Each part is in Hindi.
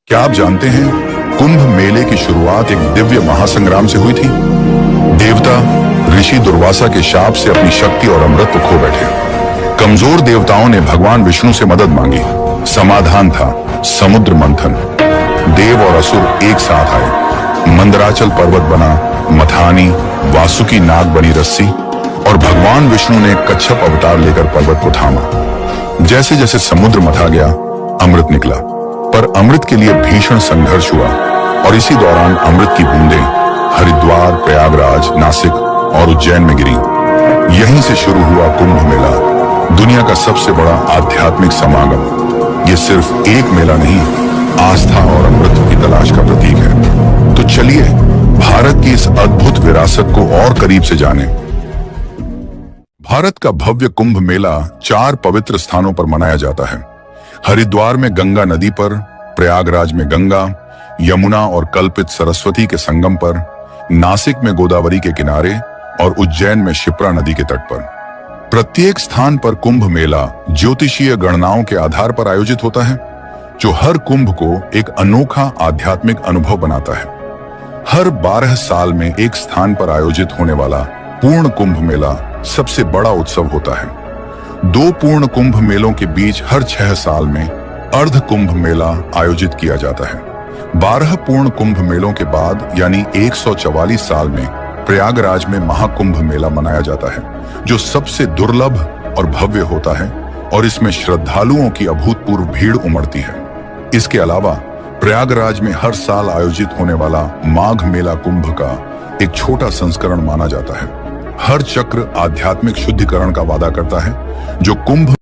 क्या आप जानते हैं कुंभ मेले की शुरुआत एक दिव्य महासंग्राम से हुई थी। देवता ऋषि दुर्वासा के शाप से अपनी शक्ति और अमृत खो बैठे। कमजोर देवताओं ने भगवान विष्णु से मदद मांगी। समाधान था समुद्र मंथन। देव और असुर एक साथ आए। मंदराचल पर्वत बना, मथानी वासुकी नाग बनी रस्सी, और भगवान विष्णु ने कच्छप अवतार लेकर पर्वत को थामा। जैसे जैसे समुद्र मथा गया, अमृत निकला, पर अमृत के लिए भीषण संघर्ष हुआ। और इसी दौरान अमृत की बूंदें हरिद्वार, प्रयागराज, नासिक और उज्जैन में गिरी। यहीं से शुरू हुआ कुंभ मेला, दुनिया का सबसे बड़ा आध्यात्मिक समागम। ये सिर्फ एक मेला नहीं, आस्था और अमृत की तलाश का प्रतीक है। तो चलिए भारत की इस अद्भुत विरासत को और करीब से जानें। भारत का भव्य कुंभ मेला 4 पवित्र स्थानों पर मनाया जाता है। हरिद्वार में गंगा नदी पर, प्रयागराज में गंगा, यमुना और कल्पित सरस्वती के संगम पर, नासिक में गोदावरी के किनारे और उज्जैन में शिप्रा नदी के तट पर। प्रत्येक स्थान पर कुंभ मेला ज्योतिषीय गणनाओं के आधार पर आयोजित होता है, जो हर कुंभ को एक अनोखा आध्यात्मिक अनुभव बनाता है। हर 12 साल में एक स्थान पर आयोजित होने वाला पूर्ण कुंभ मेला सबसे बड़ा उत्सव होता है। 2 पूर्ण कुंभ मेलों के बीच हर 6 साल में अर्ध कुंभ मेला आयोजित किया जाता है। 12 पूर्ण कुंभ मेलों के बाद यानी 144 साल में प्रयागराज में महाकुंभ मेला मनाया जाता है, जो सबसे दुर्लभ और भव्य होता है, और इसमें श्रद्धालुओं की अभूतपूर्व भीड़ उमड़ती है। इसके अलावा प्रयागराज में हर साल आयोजित होने वाला माघ मेला कुंभ का एक छोटा संस्करण माना जाता है। हर चक्र आध्यात्मिक शुद्धिकरण का वादा करता है, जो कुंभ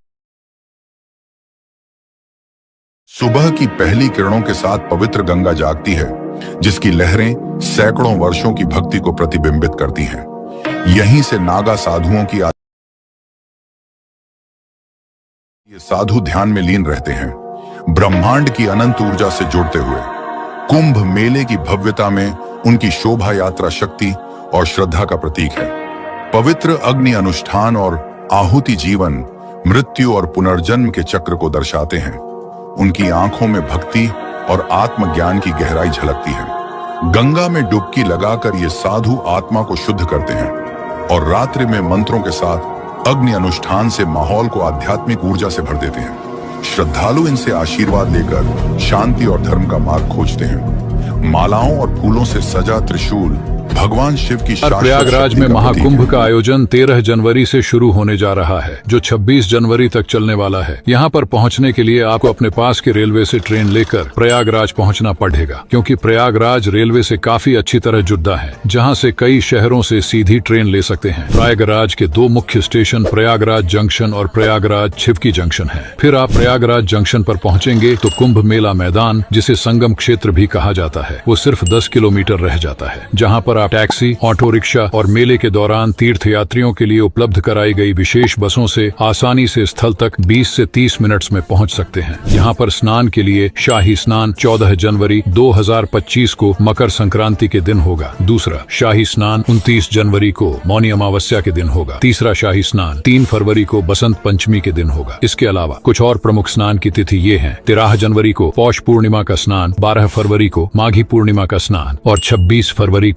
सुबह की पहली किरणों के साथ पवित्र गंगा जागती है, जिसकी लहरें सैकड़ों वर्षों की भक्ति को प्रतिबिंबित करती हैं। यहीं से नागा साधुओं की ये साधु ध्यान में लीन रहते हैं, ब्रह्मांड की अनंत ऊर्जा से जुड़ते हुए। कुंभ मेले की भव्यता में उनकी शोभा यात्रा शक्ति और श्रद्धा का प्रतीक है। पवित्र अग्नि अनुष्ठान और आहुति जीवन, मृत्यु और पुनर्जन्म के चक्र को दर्शाते हैं। उनकी आंखों में भक्ति और आत्मज्ञान की गहराई झलकती है। गंगा में डुबकी लगाकर ये साधु आत्मा को शुद्ध करते हैं, और रात्रि में मंत्रों के साथ अग्नि अनुष्ठान से माहौल को आध्यात्मिक ऊर्जा से भर देते हैं। श्रद्धालु इनसे आशीर्वाद लेकर शांति और धर्म का मार्ग खोजते हैं। मालाओं और फूलों से सजा त्रिशूल भगवान शिव की प्रयागराज में महाकुंभ का आयोजन 13 जनवरी से शुरू होने जा रहा है, जो 26 जनवरी तक चलने वाला है। यहाँ पर पहुँचने के लिए आपको अपने पास के रेलवे से ट्रेन लेकर प्रयागराज पहुँचना पड़ेगा, क्योंकि प्रयागराज रेलवे से काफी अच्छी तरह जुड़ा है, जहाँ से कई शहरों से सीधी ट्रेन ले सकते हैं। प्रयागराज के 2 मुख्य स्टेशन प्रयागराज जंक्शन और प्रयागराज छिवकी जंक्शन है। फिर आप प्रयागराज जंक्शन पर पहुँचेंगे तो कुंभ मेला मैदान, जिसे संगम क्षेत्र भी कहा जाता है, वो सिर्फ 10 किलोमीटर रह जाता है, जहाँ पर आप टैक्सी, ऑटो रिक्शा और मेले के दौरान तीर्थ यात्रियों के लिए उपलब्ध कराई गई विशेष बसों से आसानी से स्थल तक 20 से 30 मिनट्स में पहुंच सकते हैं। यहाँ पर स्नान के लिए शाही स्नान 14 जनवरी 2025 को मकर संक्रांति के दिन होगा। दूसरा शाही स्नान 29 जनवरी को मौनी अमावस्या के दिन होगा। तीसरा शाही स्नान 3 फरवरी को बसंत पंचमी के दिन होगा। इसके अलावा कुछ और प्रमुख स्नान की तिथि ये हैं: 13 जनवरी को पौष पूर्णिमा का स्नान, 12 फरवरी को माघी पूर्णिमा का स्नान और 26 फरवरी को